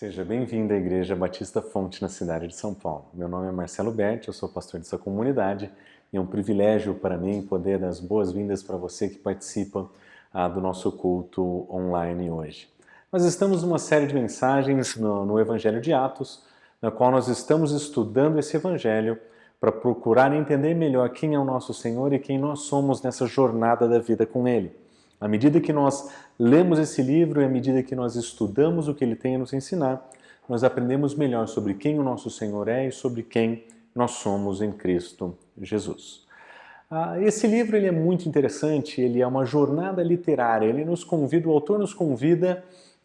Seja bem-vindo à Igreja Batista Fonte, na cidade de São Paulo. Meu nome é Marcelo Berti, eu sou pastor dessa comunidade e é um privilégio para mim poder dar as boas-vindas para você que participa do nosso culto online hoje. Nós estamos numa série de mensagens no Evangelho de Atos, na qual nós estamos estudando esse Evangelho para procurar entender melhor quem é o nosso Senhor e quem nós somos nessa jornada da vida com Ele. À medida que nós lemos esse livro e à medida que nós estudamos o que ele tem a nos ensinar, nós aprendemos melhor sobre quem o nosso Senhor é e sobre quem nós somos em Cristo Jesus. Esse livro ele é muito interessante, ele é uma jornada literária, o autor nos convida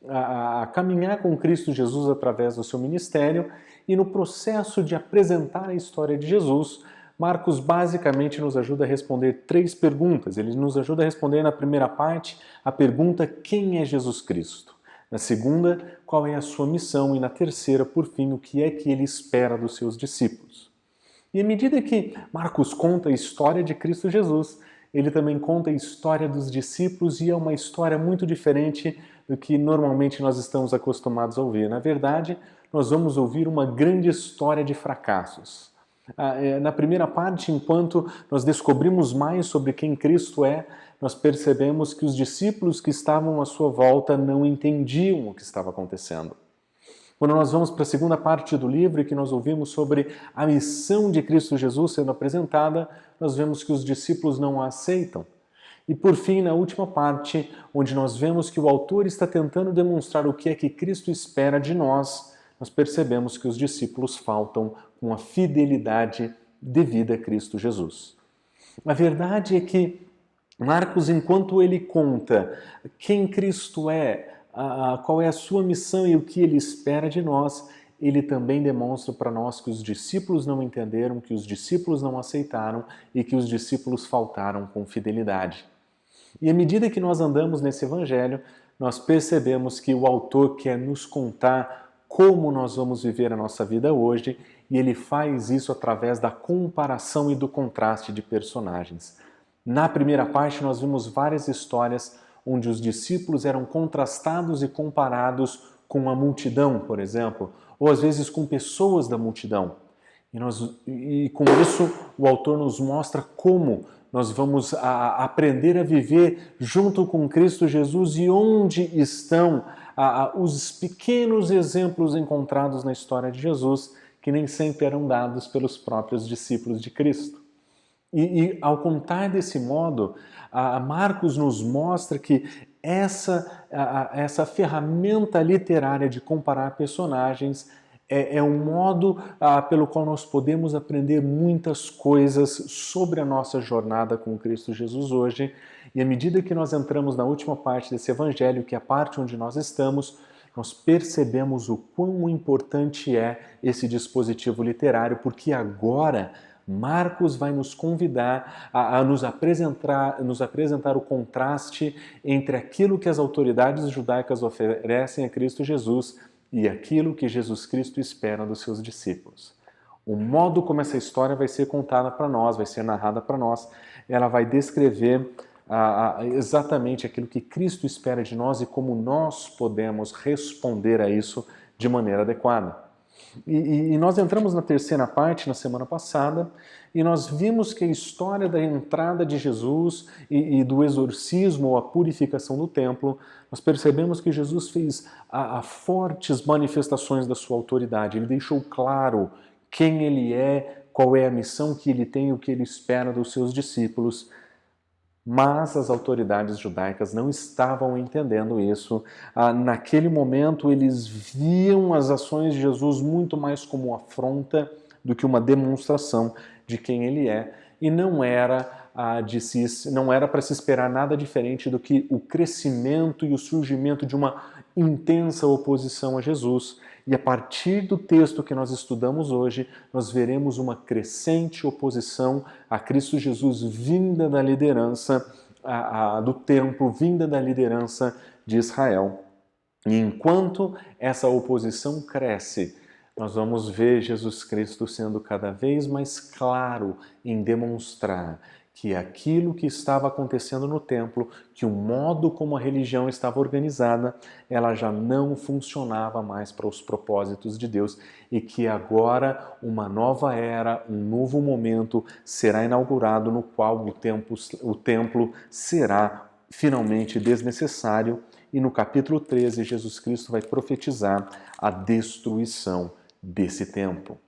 a caminhar com Cristo Jesus através do seu ministério e no processo de apresentar a história de Jesus, Marcos basicamente nos ajuda a responder 3 perguntas. Ele nos ajuda a responder na primeira parte a pergunta: quem é Jesus Cristo? Na segunda, qual é a sua missão? E na terceira, por fim, o que é que ele espera dos seus discípulos? E à medida que Marcos conta a história de Cristo Jesus, ele também conta a história dos discípulos e é uma história muito diferente do que normalmente nós estamos acostumados a ouvir. Na verdade, nós vamos ouvir uma grande história de fracassos. Na primeira parte, enquanto nós descobrimos mais sobre quem Cristo é, nós percebemos que os discípulos que estavam à sua volta não entendiam o que estava acontecendo. Quando nós vamos para a segunda parte do livro e que nós ouvimos sobre a missão de Cristo Jesus sendo apresentada, nós vemos que os discípulos não a aceitam. E por fim, na última parte, onde nós vemos que o autor está tentando demonstrar o que é que Cristo espera de nós percebemos que os discípulos faltam com a fidelidade devida a Cristo Jesus. A verdade é que Marcos, enquanto ele conta quem Cristo é, qual é a sua missão e o que ele espera de nós, ele também demonstra para nós que os discípulos não entenderam, que os discípulos não aceitaram e que os discípulos faltaram com fidelidade. E à medida que nós andamos nesse evangelho, nós percebemos que o autor quer nos contar como nós vamos viver a nossa vida hoje, e ele faz isso através da comparação e do contraste de personagens. Na primeira parte, nós vimos várias histórias onde os discípulos eram contrastados e comparados com a multidão, por exemplo, ou às vezes com pessoas da multidão. E com isso, o autor nos mostra como nós vamos aprender a viver junto com Cristo Jesus e onde estão os pequenos exemplos encontrados na história de Jesus, que nem sempre eram dados pelos próprios discípulos de Cristo. E ao contar desse modo, Marcos nos mostra que essa ferramenta literária de comparar personagens é um modo pelo qual nós podemos aprender muitas coisas sobre a nossa jornada com Cristo Jesus hoje. E à medida que nós entramos na última parte desse evangelho, que é a parte onde nós estamos, nós percebemos o quão importante é esse dispositivo literário, porque agora Marcos vai nos convidar a nos apresentar o contraste entre aquilo que as autoridades judaicas oferecem a Cristo Jesus e aquilo que Jesus Cristo espera dos seus discípulos. O modo como essa história vai ser contada para nós, vai ser narrada para nós, ela vai descrever exatamente aquilo que Cristo espera de nós e como nós podemos responder a isso de maneira adequada. E nós entramos na terceira parte na semana passada e nós vimos que a história da entrada de Jesus e do exorcismo ou a purificação do templo, nós percebemos que Jesus fez fortes manifestações da sua autoridade. Ele deixou claro quem ele é, qual é a missão que ele tem e o que ele espera dos seus discípulos. Mas as autoridades judaicas não estavam entendendo isso. Naquele momento, eles viam as ações de Jesus muito mais como uma afronta do que uma demonstração de quem ele é. E não era para se esperar nada diferente do que o crescimento e o surgimento de uma intensa oposição a Jesus. E a partir do texto que nós estudamos hoje, nós veremos uma crescente oposição a Cristo Jesus vinda da liderança do templo, vinda da liderança de Israel. E enquanto essa oposição cresce, nós vamos ver Jesus Cristo sendo cada vez mais claro em demonstrar que aquilo que estava acontecendo no templo, que o modo como a religião estava organizada, ela já não funcionava mais para os propósitos de Deus e que agora uma nova era, um novo momento será inaugurado no qual o templo será finalmente desnecessário. E no capítulo 13, Jesus Cristo vai profetizar a destruição desse templo.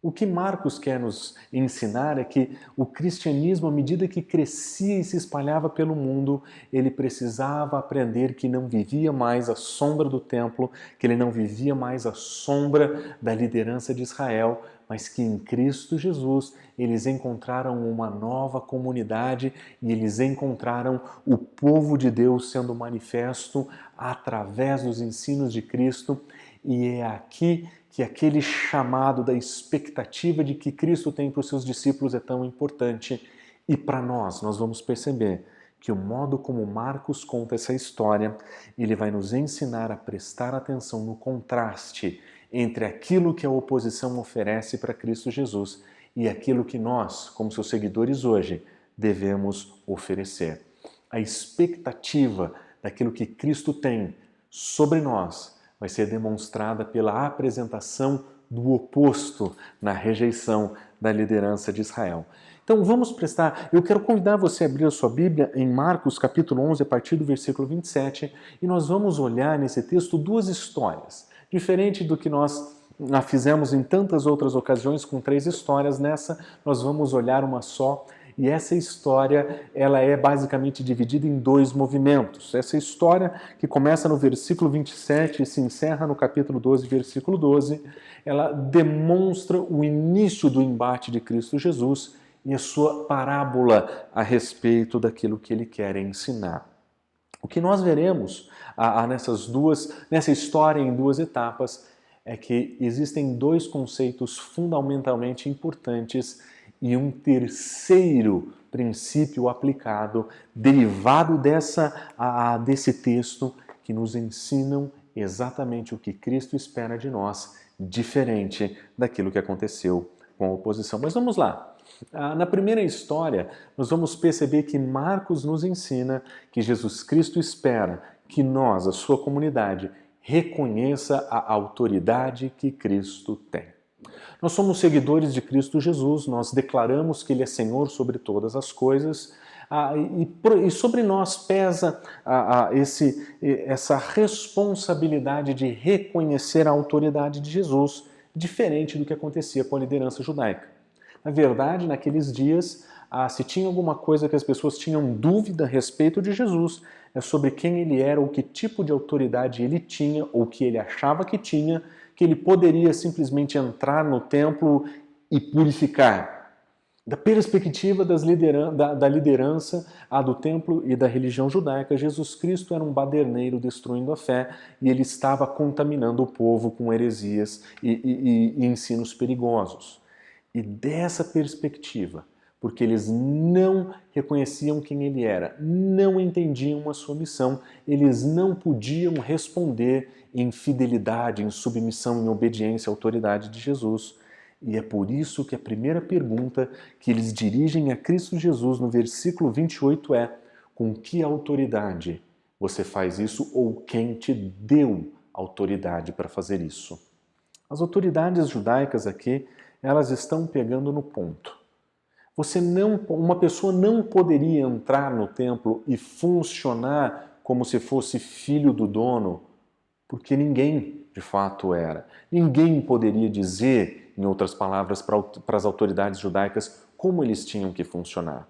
O que Marcos quer nos ensinar é que o cristianismo, à medida que crescia e se espalhava pelo mundo, ele precisava aprender que não vivia mais à sombra do templo, que ele não vivia mais à sombra da liderança de Israel, mas que em Cristo Jesus eles encontraram uma nova comunidade e eles encontraram o povo de Deus sendo manifesto através dos ensinos de Cristo. E é aqui que aquele chamado da expectativa de que Cristo tem para os seus discípulos é tão importante. E para nós vamos perceber que o modo como Marcos conta essa história, ele vai nos ensinar a prestar atenção no contraste entre aquilo que a oposição oferece para Cristo Jesus e aquilo que nós, como seus seguidores hoje, devemos oferecer. A expectativa daquilo que Cristo tem sobre nós vai ser demonstrada pela apresentação do oposto na rejeição da liderança de Israel. Então vamos eu quero convidar você a abrir a sua Bíblia em Marcos capítulo 11, a partir do versículo 27, e nós vamos olhar nesse texto duas histórias. Diferente do que nós fizemos em tantas outras ocasiões com 3 histórias, nessa nós vamos olhar uma só. E essa história, ela é basicamente dividida em 2 movimentos. Essa história, que começa no versículo 27 e se encerra no capítulo 12, versículo 12, ela demonstra o início do embate de Cristo Jesus e a sua parábola a respeito daquilo que ele quer ensinar. O que nós veremos nessa história em 2 etapas é que existem 2 conceitos fundamentalmente importantes e um terceiro princípio aplicado, derivado desse texto, que nos ensinam exatamente o que Cristo espera de nós, diferente daquilo que aconteceu com a oposição. Mas vamos lá. Na primeira história, nós vamos perceber que Marcos nos ensina que Jesus Cristo espera que nós, a sua comunidade, reconheça a autoridade que Cristo tem. Nós somos seguidores de Cristo Jesus, nós declaramos que Ele é Senhor sobre todas as coisas, e sobre nós pesa essa responsabilidade de reconhecer a autoridade de Jesus, diferente do que acontecia com a liderança judaica. Na verdade, naqueles dias, se tinha alguma coisa que as pessoas tinham dúvida a respeito de Jesus, é sobre quem Ele era, ou que tipo de autoridade Ele tinha, ou que Ele achava que tinha, que Ele poderia simplesmente entrar no templo e purificar. Da perspectiva da liderança do templo e da religião judaica, Jesus Cristo era um baderneiro destruindo a fé e Ele estava contaminando o povo com heresias e ensinos perigosos. E dessa perspectiva, porque eles não reconheciam quem Ele era, não entendiam a sua missão, eles não podiam responder em fidelidade, em submissão, em obediência à autoridade de Jesus. E é por isso que a primeira pergunta que eles dirigem a Cristo Jesus no versículo 28 é: com que autoridade você faz isso, ou quem te deu autoridade para fazer isso? As autoridades judaicas aqui, elas estão pegando no ponto. Uma pessoa não poderia entrar no templo e funcionar como se fosse filho do dono, porque ninguém de fato era. Ninguém poderia dizer, em outras palavras, para as autoridades judaicas como eles tinham que funcionar.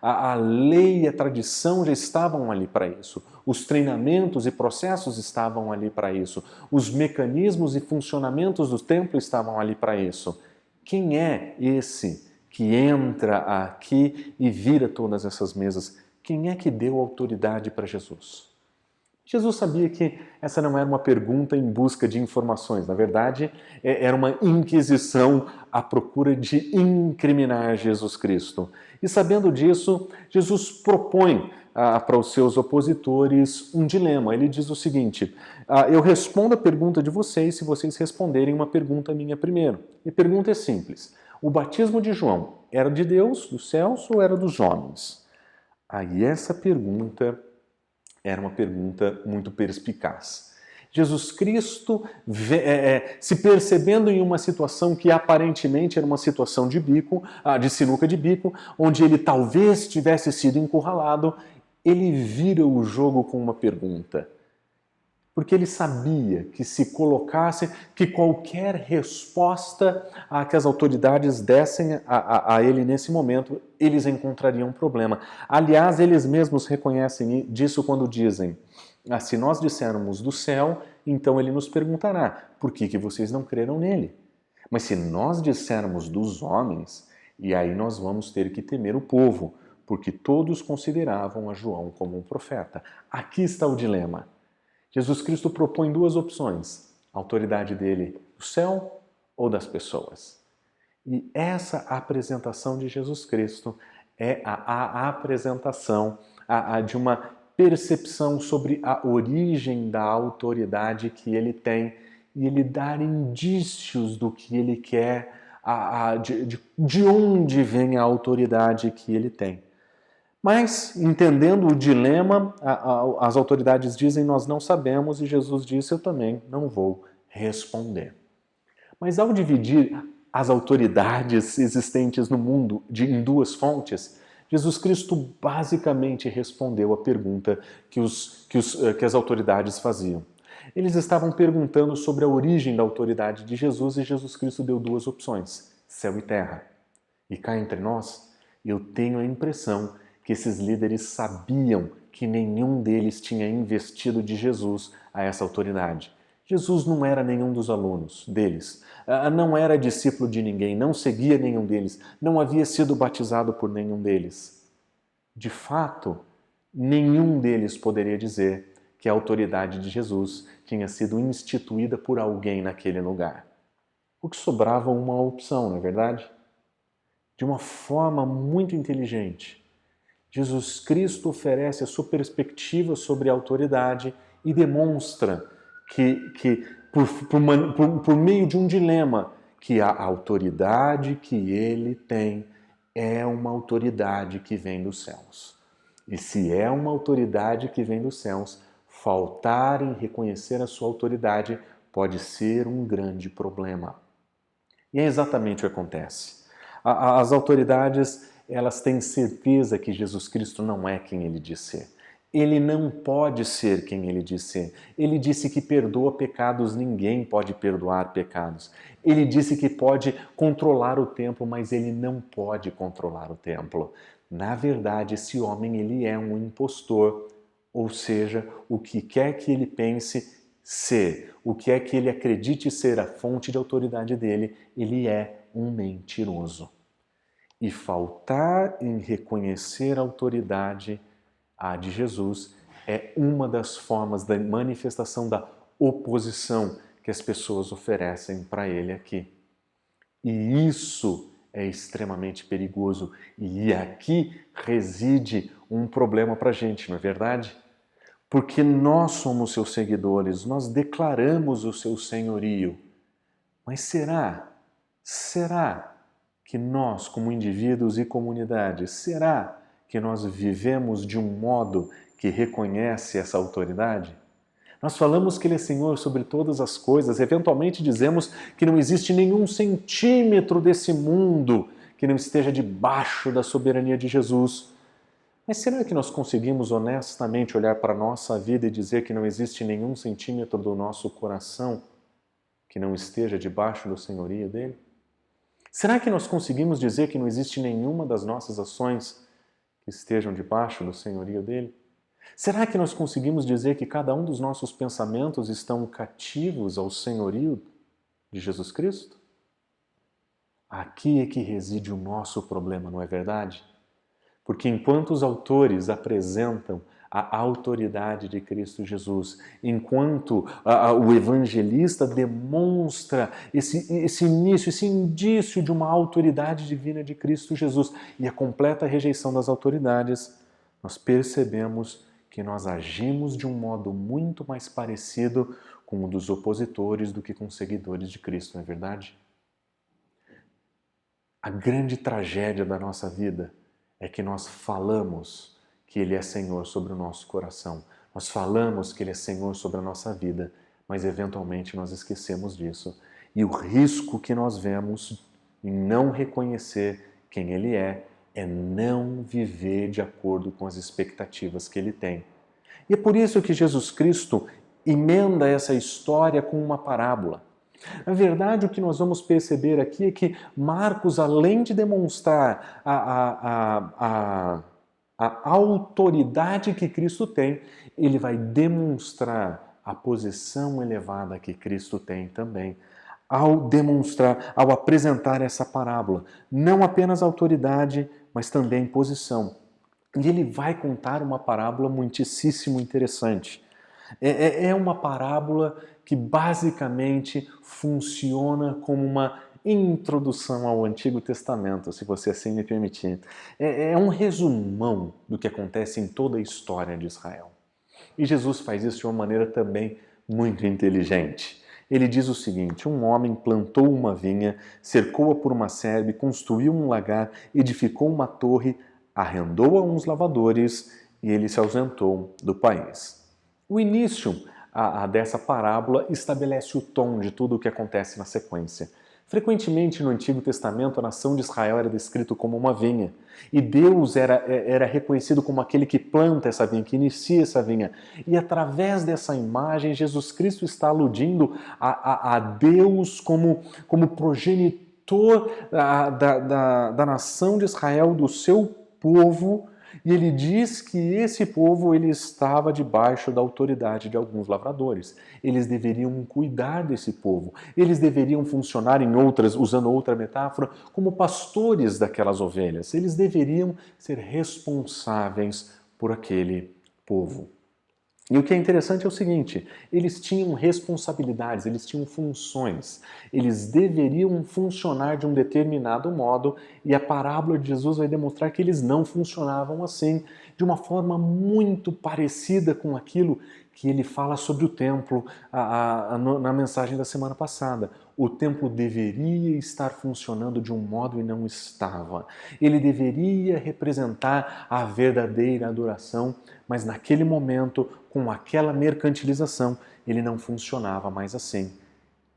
A lei e a tradição já estavam ali para isso. Os treinamentos e processos estavam ali para isso. Os mecanismos e funcionamentos do templo estavam ali para isso. Quem é esse que entra aqui e vira todas essas mesas? Quem é que deu autoridade para Jesus? Jesus sabia que essa não era uma pergunta em busca de informações. Na verdade, era uma inquisição à procura de incriminar Jesus Cristo. E sabendo disso, Jesus propõe para os seus opositores um dilema. Ele diz o seguinte: eu respondo a pergunta de vocês se vocês responderem uma pergunta minha primeiro. E a pergunta é simples: O batismo de João era de Deus, dos céus, ou era dos homens? Aí essa pergunta era uma pergunta muito perspicaz. Jesus Cristo, se percebendo em uma situação que aparentemente era uma situação de bico, de sinuca de bico, onde ele talvez tivesse sido encurralado, ele vira o jogo com uma pergunta. Porque ele sabia que se colocasse, que qualquer resposta a que as autoridades dessem a ele nesse momento, eles encontrariam um problema. Aliás, eles mesmos reconhecem disso quando dizem: se nós dissermos do céu, então ele nos perguntará, por que vocês não creram nele? Mas se nós dissermos dos homens, e aí nós vamos ter que temer o povo, porque todos consideravam a João como um profeta. Aqui está o dilema. Jesus Cristo propõe duas opções, a autoridade dele do céu ou das pessoas. E essa apresentação de Jesus Cristo é a apresentação de uma percepção sobre a origem da autoridade que ele tem e ele dar indícios do que ele quer, de onde vem a autoridade que ele tem. Mas, entendendo o dilema, as autoridades dizem: nós não sabemos, e Jesus disse: eu também não vou responder. Mas ao dividir as autoridades existentes no mundo em duas fontes, Jesus Cristo basicamente respondeu a pergunta que as autoridades faziam. Eles estavam perguntando sobre a origem da autoridade de Jesus e Jesus Cristo deu duas opções: céu e terra. E cá entre nós, eu tenho a impressão que esses líderes sabiam que nenhum deles tinha investido de Jesus a essa autoridade. Jesus não era nenhum dos alunos deles, não era discípulo de ninguém, não seguia nenhum deles, não havia sido batizado por nenhum deles. De fato, nenhum deles poderia dizer que a autoridade de Jesus tinha sido instituída por alguém naquele lugar. O que sobrava uma opção, não é verdade? De uma forma muito inteligente, Jesus Cristo oferece a sua perspectiva sobre a autoridade e demonstra que por meio de um dilema, que a autoridade que ele tem é uma autoridade que vem dos céus. E se é uma autoridade que vem dos céus, faltar em reconhecer a sua autoridade pode ser um grande problema. E é exatamente o que acontece. As autoridades, elas têm certeza que Jesus Cristo não é quem ele diz ser. Ele não pode ser quem ele diz ser. Ele disse que perdoa pecados, ninguém pode perdoar pecados. Ele disse que pode controlar o templo, mas ele não pode controlar o templo. Na verdade, esse homem, ele é um impostor, ou seja, o que quer que ele pense ser, o que é que ele acredite ser a fonte de autoridade dele, ele é um mentiroso. E faltar em reconhecer a autoridade de Jesus é uma das formas da manifestação da oposição que as pessoas oferecem para ele aqui. E isso é extremamente perigoso. E aqui reside um problema para a gente, não é verdade? Porque nós somos seus seguidores, nós declaramos o seu senhorio. Mas será que nós, como indivíduos e comunidades, será que nós vivemos de um modo que reconhece essa autoridade? Nós falamos que Ele é Senhor sobre todas as coisas, eventualmente dizemos que não existe nenhum centímetro desse mundo que não esteja debaixo da soberania de Jesus. Mas será que nós conseguimos honestamente olhar para a nossa vida e dizer que não existe nenhum centímetro do nosso coração que não esteja debaixo do senhorio dele? Será que nós conseguimos dizer que não existe nenhuma das nossas ações que estejam debaixo do senhorio dele? Será que nós conseguimos dizer que cada um dos nossos pensamentos estão cativos ao senhorio de Jesus Cristo? Aqui é que reside o nosso problema, não é verdade? Porque enquanto os autores apresentam a autoridade de Cristo Jesus, enquanto o evangelista demonstra esse início, esse indício de uma autoridade divina de Cristo Jesus e a completa rejeição das autoridades, nós percebemos que nós agimos de um modo muito mais parecido com o dos opositores do que com os seguidores de Cristo, não é verdade? A grande tragédia da nossa vida é que nós falamos que Ele é Senhor sobre o nosso coração. Nós falamos que Ele é Senhor sobre a nossa vida, mas eventualmente nós esquecemos disso. E o risco que nós vemos em não reconhecer quem Ele é não viver de acordo com as expectativas que Ele tem. E é por isso que Jesus Cristo emenda essa história com uma parábola. Na verdade, o que nós vamos perceber aqui é que Marcos, além de demonstrar a autoridade que Cristo tem, ele vai demonstrar a posição elevada que Cristo tem também. Ao demonstrar, ao apresentar essa parábola, não apenas autoridade, mas também posição. E ele vai contar uma parábola muitíssimo interessante. É uma parábola que basicamente funciona como uma introdução ao Antigo Testamento, se você assim me permitir. É um resumão do que acontece em toda a história de Israel. E Jesus faz isso de uma maneira também muito inteligente. Ele diz o seguinte: um homem plantou uma vinha, cercou-a por uma serpe, construiu um lagar, edificou uma torre, arrendou a uns lavradores e ele se ausentou do país. O início dessa parábola estabelece o tom de tudo o que acontece na sequência. Frequentemente no Antigo Testamento a nação de Israel era descrita como uma vinha e Deus era reconhecido como aquele que planta essa vinha, que inicia essa vinha. E através dessa imagem Jesus Cristo está aludindo a Deus como progenitor da nação de Israel, do seu povo. E ele diz que esse povo ele estava debaixo da autoridade de alguns lavradores. Eles deveriam cuidar desse povo. Eles deveriam funcionar usando outra metáfora, como pastores daquelas ovelhas. Eles deveriam ser responsáveis por aquele povo. E o que é interessante é o seguinte: eles tinham responsabilidades, eles tinham funções, eles deveriam funcionar de um determinado modo, e a parábola de Jesus vai demonstrar que eles não funcionavam assim, de uma forma muito parecida com aquilo que ele fala sobre o templo na mensagem da semana passada. O templo deveria estar funcionando de um modo e não estava. Ele deveria representar a verdadeira adoração, mas naquele momento, com aquela mercantilização, ele não funcionava mais assim.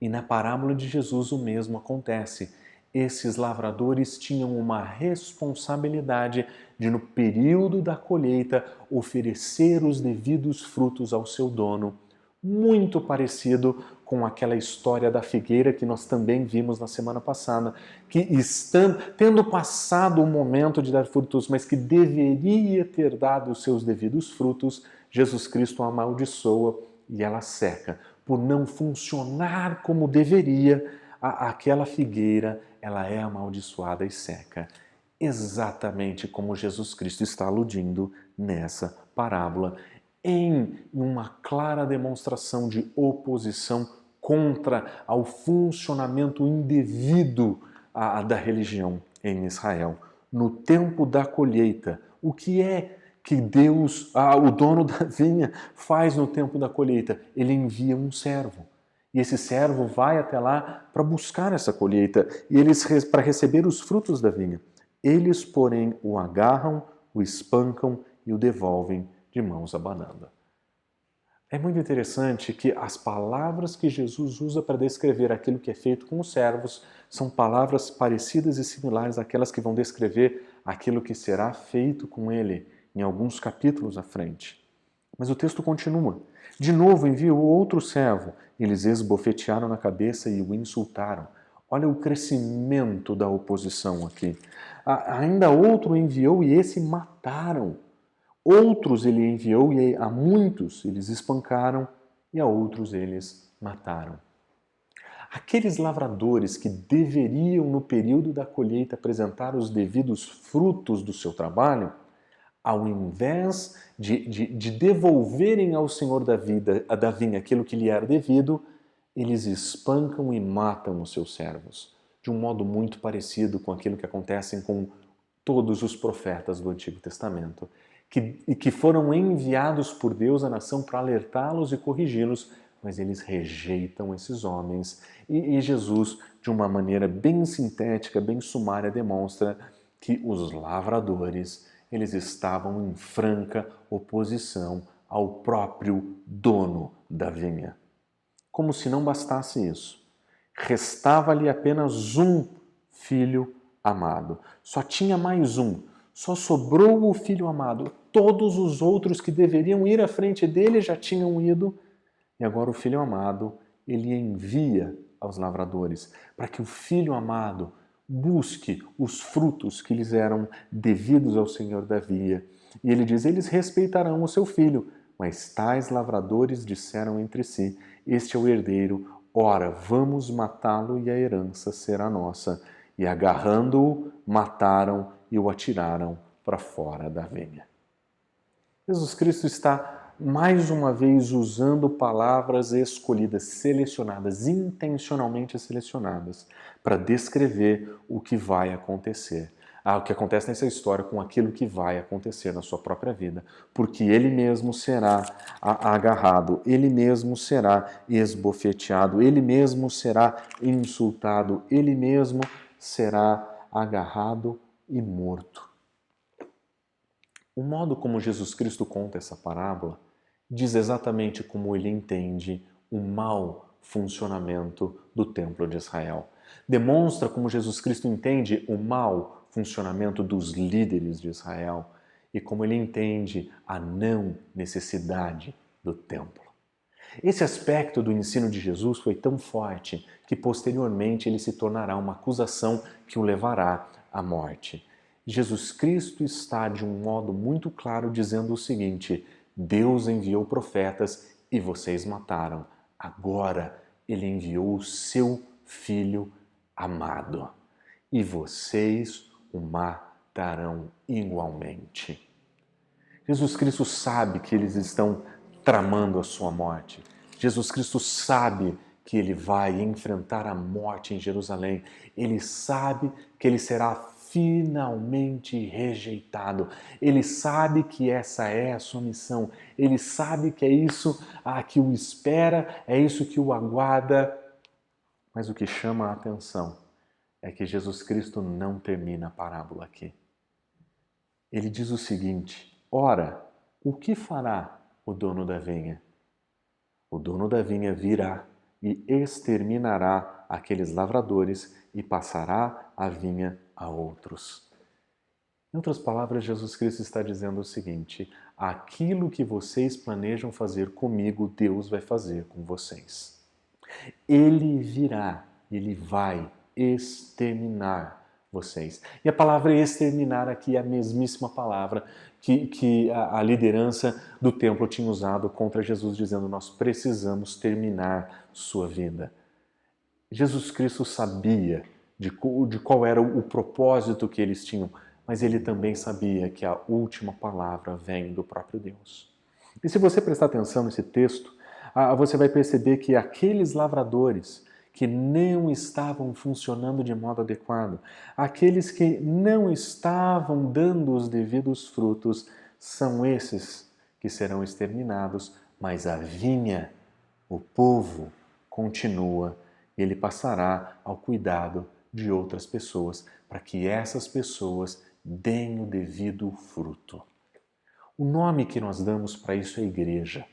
E na parábola de Jesus o mesmo acontece. Esses lavradores tinham uma responsabilidade de, no período da colheita, oferecer os devidos frutos ao seu dono. Muito parecido com aquela história da figueira que nós também vimos na semana passada, que tendo passado o momento de dar frutos, mas que deveria ter dado os seus devidos frutos, Jesus Cristo a amaldiçoa e ela seca. Por não funcionar como deveria, aquela figueira ela é amaldiçoada e seca. Exatamente como Jesus Cristo está aludindo nessa parábola, em uma clara demonstração de oposição contra ao funcionamento indevido da religião em Israel. No tempo da colheita, o que é que Deus, o dono da vinha, faz no tempo da colheita? Ele envia um servo. E esse servo vai até lá para buscar essa colheita e eles para receber os frutos da vinha. Eles, porém, o agarram, o espancam e o devolvem de mãos abanando. É muito interessante que as palavras que Jesus usa para descrever aquilo que é feito com os servos são palavras parecidas e similares àquelas que vão descrever aquilo que será feito com ele em alguns capítulos à frente. Mas o texto continua. De novo enviou outro servo. Eles esbofetearam na cabeça e o insultaram. Olha o crescimento da oposição aqui. Ainda outro enviou e esse mataram. Outros ele enviou e a muitos eles espancaram e a outros eles mataram. Aqueles lavradores que deveriam no período da colheita apresentar os devidos frutos do seu trabalho, ao invés de devolverem ao Senhor da vinha aquilo que lhe era devido, eles espancam e matam os seus servos, de um modo muito parecido com aquilo que acontece com todos os profetas do Antigo Testamento, que foram enviados por Deus à nação para alertá-los e corrigi-los, mas eles rejeitam esses homens. E Jesus, de uma maneira bem sintética, bem sumária, demonstra que os lavradores, eles estavam em franca oposição ao próprio dono da vinha. Como se não bastasse isso, restava-lhe apenas um filho amado. Só tinha mais um. Só sobrou o filho amado. Todos os outros que deveriam ir à frente dele já tinham ido. E agora o filho amado, ele envia aos lavradores para que o filho amado busque os frutos que lhes eram devidos ao Senhor da vinha. E ele diz, eles respeitarão o seu filho, mas tais lavradores disseram entre si, este é o herdeiro, ora, vamos matá-lo e a herança será nossa. E agarrando-o, mataram e o atiraram para fora da vinha. Jesus Cristo está mais uma vez usando palavras escolhidas, selecionadas, intencionalmente selecionadas, para descrever o que vai acontecer. O que acontece nessa história com aquilo que vai acontecer na sua própria vida. Porque ele mesmo será agarrado, ele mesmo será esbofeteado, ele mesmo será insultado, ele mesmo será agarrado e morto. O modo como Jesus Cristo conta essa parábola diz exatamente como ele entende o mau funcionamento do Templo de Israel. Demonstra como Jesus Cristo entende o mau funcionamento dos líderes de Israel e como ele entende a não necessidade do templo. Esse aspecto do ensino de Jesus foi tão forte que posteriormente ele se tornará uma acusação que o levará à morte. Jesus Cristo está de um modo muito claro dizendo o seguinte: Deus enviou profetas e vocês mataram. Agora ele enviou o seu Filho amado e vocês o matarão igualmente. Jesus Cristo sabe que eles estão tramando a sua morte. Jesus Cristo sabe que ele vai enfrentar a morte em Jerusalém. Ele sabe que ele será finalmente rejeitado. Ele sabe que essa é a sua missão. Ele sabe que é isso que o espera, é isso que o aguarda. Mas o que chama a atenção é que Jesus Cristo não termina a parábola aqui. Ele diz o seguinte: ora, o que fará o dono da vinha? O dono da vinha virá e exterminará aqueles lavradores e passará a vinha a outros. Em outras palavras, Jesus Cristo está dizendo o seguinte: aquilo que vocês planejam fazer comigo, Deus vai fazer com vocês. Ele virá, ele vai exterminar vocês. E a palavra exterminar aqui é a mesmíssima palavra que a liderança do templo tinha usado contra Jesus, dizendo: nós precisamos terminar sua vida. Jesus Cristo sabia de qual era o propósito que eles tinham, mas ele também sabia que a última palavra vem do próprio Deus. E se você prestar atenção nesse texto, você vai perceber que aqueles lavradores que não estavam funcionando de modo adequado, aqueles que não estavam dando os devidos frutos, são esses que serão exterminados, mas a vinha, o povo, continua e ele passará ao cuidado de outras pessoas, para que essas pessoas deem o devido fruto. O nome que nós damos para isso é igreja.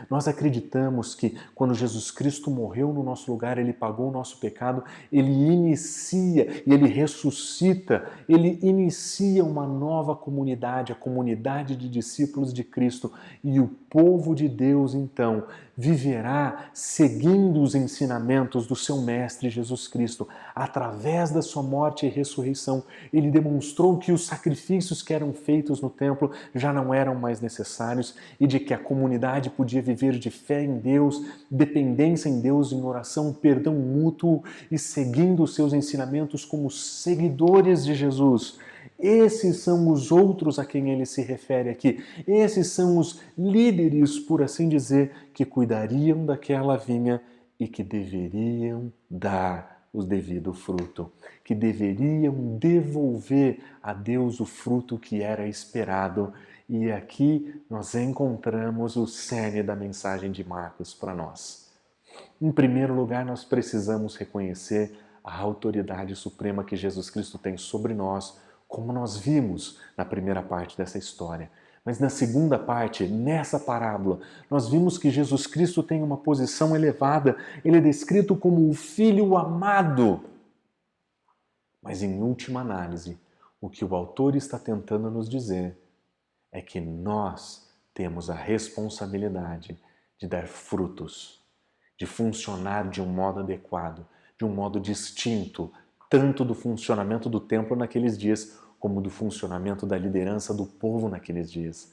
Nós acreditamos que quando Jesus Cristo morreu no nosso lugar, ele pagou o nosso pecado, ele inicia e ele ressuscita, ele inicia uma nova comunidade, a comunidade de discípulos de Cristo, e o povo de Deus então viverá seguindo os ensinamentos do seu mestre Jesus Cristo. Através da sua morte e ressurreição, ele demonstrou que os sacrifícios que eram feitos no templo já não eram mais necessários e de que a comunidade podia viver de fé em Deus, dependência em Deus, em oração, perdão mútuo e seguindo os seus ensinamentos como seguidores de Jesus. Esses são os outros a quem ele se refere aqui. Esses são os líderes, por assim dizer, que cuidariam daquela vinha e que deveriam dar o devido fruto, que deveriam devolver a Deus o fruto que era esperado E aqui nós encontramos o cerne da mensagem de Marcos para nós. Em primeiro lugar, nós precisamos reconhecer a autoridade suprema que Jesus Cristo tem sobre nós, como nós vimos na primeira parte dessa história. Mas na segunda parte, nessa parábola, nós vimos que Jesus Cristo tem uma posição elevada. Ele é descrito como o Filho amado. Mas em última análise, o que o autor está tentando nos dizer é que nós temos a responsabilidade de dar frutos, de funcionar de um modo adequado, de um modo distinto, tanto do funcionamento do templo naqueles dias, como do funcionamento da liderança do povo naqueles dias.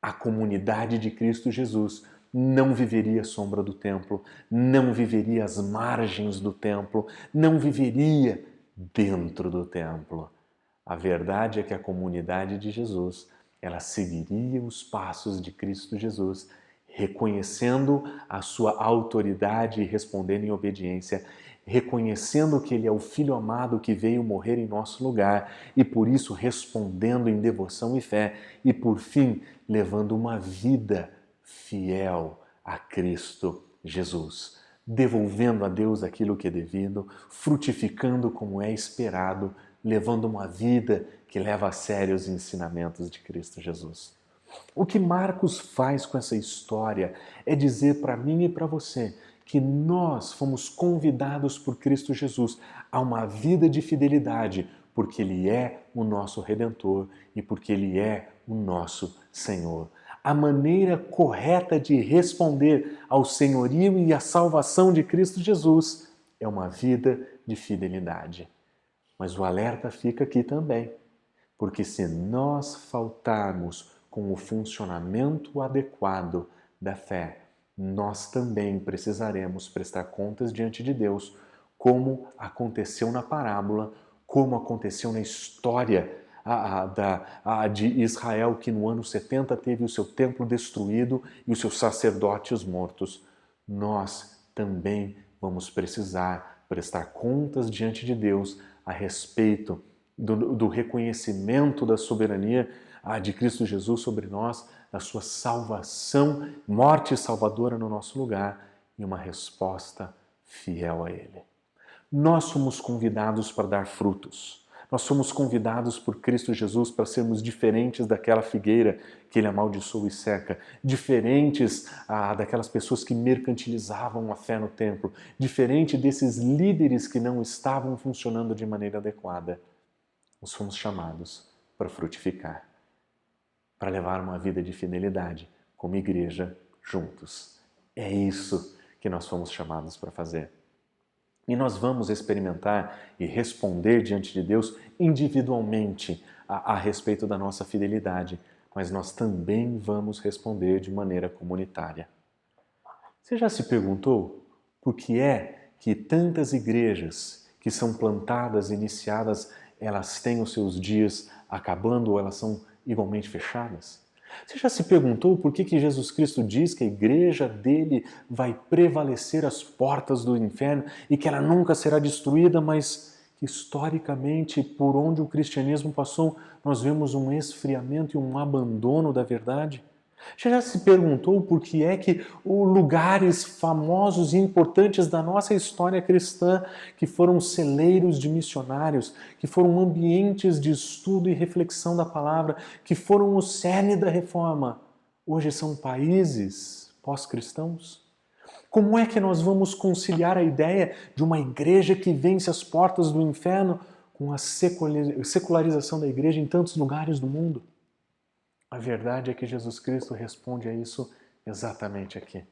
A comunidade de Cristo Jesus não viveria à sombra do templo, não viveria às margens do templo, não viveria dentro do templo. A verdade é que a comunidade de Jesus, ela seguiria os passos de Cristo Jesus, reconhecendo a sua autoridade e respondendo em obediência, reconhecendo que Ele é o Filho amado que veio morrer em nosso lugar e por isso respondendo em devoção e fé e por fim levando uma vida fiel a Cristo Jesus, devolvendo a Deus aquilo que é devido, frutificando como é esperado, levando uma vida que leva a sério os ensinamentos de Cristo Jesus. O que Marcos faz com essa história é dizer para mim e para você que nós fomos convidados por Cristo Jesus a uma vida de fidelidade, porque Ele é o nosso Redentor e porque Ele é o nosso Senhor. A maneira correta de responder ao senhorio e à salvação de Cristo Jesus é uma vida de fidelidade. Mas o alerta fica aqui também, porque se nós faltarmos com o funcionamento adequado da fé, nós também precisaremos prestar contas diante de Deus, como aconteceu na parábola, como aconteceu na história de Israel, que no ano 70 teve o seu templo destruído e os seus sacerdotes mortos. Nós também vamos precisar prestar contas diante de Deus a respeito do reconhecimento da soberania de Cristo Jesus sobre nós, da sua salvação, morte salvadora no nosso lugar e uma resposta fiel a Ele. Nós somos convidados para dar frutos. Nós somos convidados por Cristo Jesus para sermos diferentes daquela figueira que Ele amaldiçoou e seca, diferentes daquelas pessoas que mercantilizavam a fé no templo, diferente desses líderes que não estavam funcionando de maneira adequada. Nós fomos chamados para frutificar, para levar uma vida de fidelidade como igreja juntos. É isso que nós fomos chamados para fazer. E nós vamos experimentar e responder diante de Deus individualmente a respeito da nossa fidelidade, mas nós também vamos responder de maneira comunitária. Você já se perguntou por que é que tantas igrejas que são plantadas, iniciadas, elas têm os seus dias acabando ou elas são igualmente fechadas? Você já se perguntou por que Jesus Cristo diz que a igreja dele vai prevalecer às portas do inferno e que ela nunca será destruída, mas que historicamente, por onde o cristianismo passou, nós vemos um esfriamento e um abandono da verdade? Você já se perguntou por que é que os lugares famosos e importantes da nossa história cristã, que foram celeiros de missionários, que foram ambientes de estudo e reflexão da palavra, que foram o cerne da reforma, hoje são países pós-cristãos? Como é que nós vamos conciliar a ideia de uma igreja que vence as portas do inferno com a secularização da igreja em tantos lugares do mundo? A verdade é que Jesus Cristo responde a isso exatamente aqui.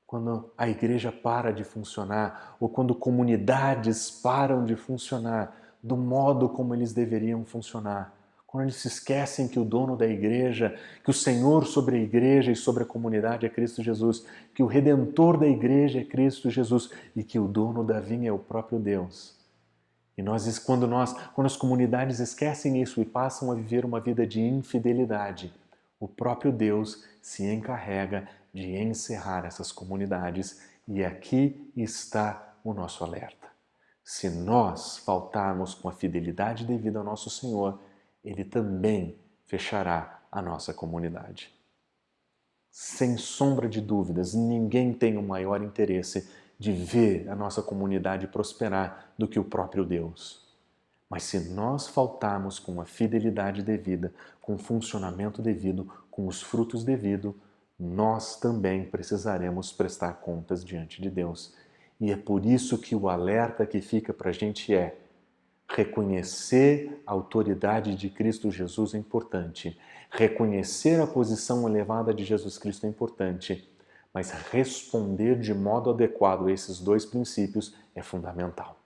Quando a igreja para de funcionar, ou quando comunidades param de funcionar do modo como eles deveriam funcionar, quando eles se esquecem que o dono da igreja, que o Senhor sobre a igreja e sobre a comunidade é Cristo Jesus, que o Redentor da igreja é Cristo Jesus e que o dono da vinha é o próprio Deus. E quando as comunidades esquecem isso e passam a viver uma vida de infidelidade, o próprio Deus se encarrega de encerrar essas comunidades e aqui está o nosso alerta. Se nós faltarmos com a fidelidade devida ao nosso Senhor, Ele também fechará a nossa comunidade. Sem sombra de dúvidas, ninguém tem o maior interesse de ver a nossa comunidade prosperar do que o próprio Deus. Mas se nós faltarmos com a fidelidade devida, com o funcionamento devido, com os frutos devidos, nós também precisaremos prestar contas diante de Deus. E é por isso que o alerta que fica para a gente é: reconhecer a autoridade de Cristo Jesus é importante, reconhecer a posição elevada de Jesus Cristo é importante, mas responder de modo adequado a esses dois princípios é fundamental.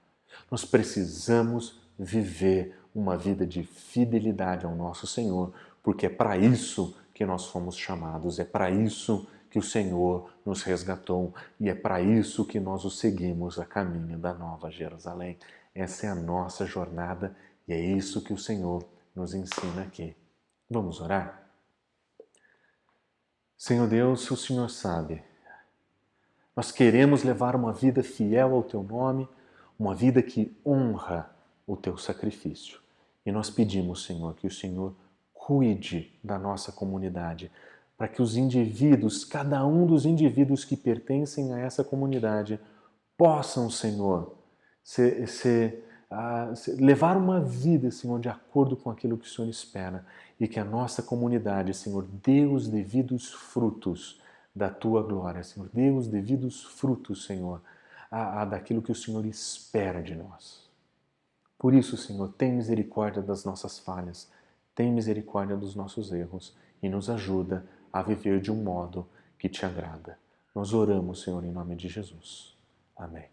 Nós precisamos viver uma vida de fidelidade ao nosso Senhor, porque é para isso que nós fomos chamados, é para isso que o Senhor nos resgatou e é para isso que nós o seguimos a caminho da Nova Jerusalém. Essa é a nossa jornada e é isso que o Senhor nos ensina aqui. Vamos orar? Senhor Deus, o Senhor sabe, nós queremos levar uma vida fiel ao Teu nome, uma vida que honra o Teu sacrifício. E nós pedimos, Senhor, que o Senhor cuide da nossa comunidade, para que os indivíduos, cada um dos indivíduos que pertencem a essa comunidade, possam, Senhor, levar uma vida, Senhor, de acordo com aquilo que o Senhor espera, e que a nossa comunidade, Senhor, dê os devidos frutos da Tua glória, Senhor, dê os devidos frutos, Senhor, daquilo que o Senhor espera de nós. Por isso, Senhor, tem misericórdia das nossas falhas, tem misericórdia dos nossos erros e nos ajuda a viver de um modo que Te agrada. Nós oramos, Senhor, em nome de Jesus. Amém.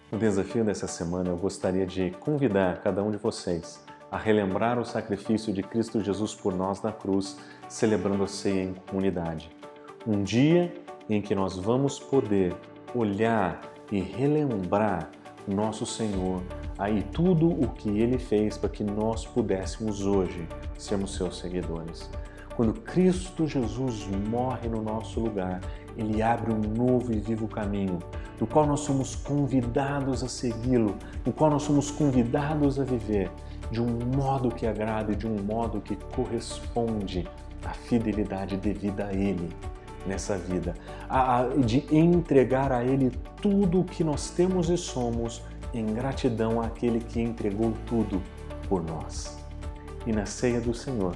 No desafio dessa semana, eu gostaria de convidar cada um de vocês a relembrar o sacrifício de Cristo Jesus por nós na cruz, celebrando a ceia em comunidade. Um dia em que nós vamos poder olhar e relembrar o nosso Senhor, aí tudo o que Ele fez para que nós pudéssemos hoje sermos seus seguidores. Quando Cristo Jesus morre no nosso lugar, Ele abre um novo e vivo caminho, do qual nós somos convidados a segui-lo, do qual nós somos convidados a viver de um modo que agrada e de um modo que corresponde à fidelidade devida a Ele nessa vida, de entregar a Ele tudo o que nós temos e somos em gratidão àquele que entregou tudo por nós. E na ceia do Senhor,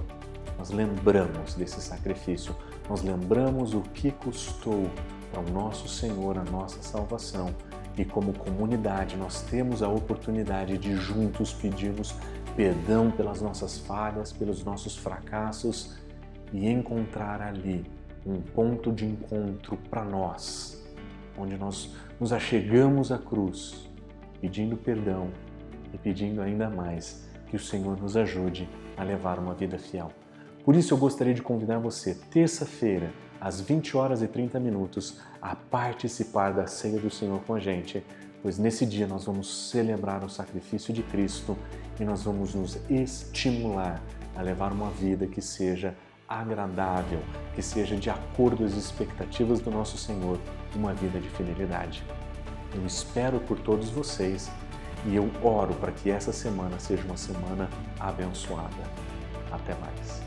nós lembramos desse sacrifício, nós lembramos o que custou ao nosso Senhor a nossa salvação e como comunidade nós temos a oportunidade de juntos pedirmos perdão pelas nossas falhas, pelos nossos fracassos e encontrar ali um ponto de encontro para nós, onde nós nos achegamos à cruz, pedindo perdão e pedindo ainda mais que o Senhor nos ajude a levar uma vida fiel. Por isso eu gostaria de convidar você, terça-feira, às 20h30, a participar da ceia do Senhor com a gente, pois nesse dia nós vamos celebrar o sacrifício de Cristo e nós vamos nos estimular a levar uma vida que seja agradável, que seja de acordo com as expectativas do nosso Senhor, uma vida de fidelidade. Eu espero por todos vocês e eu oro para que essa semana seja uma semana abençoada. Até mais.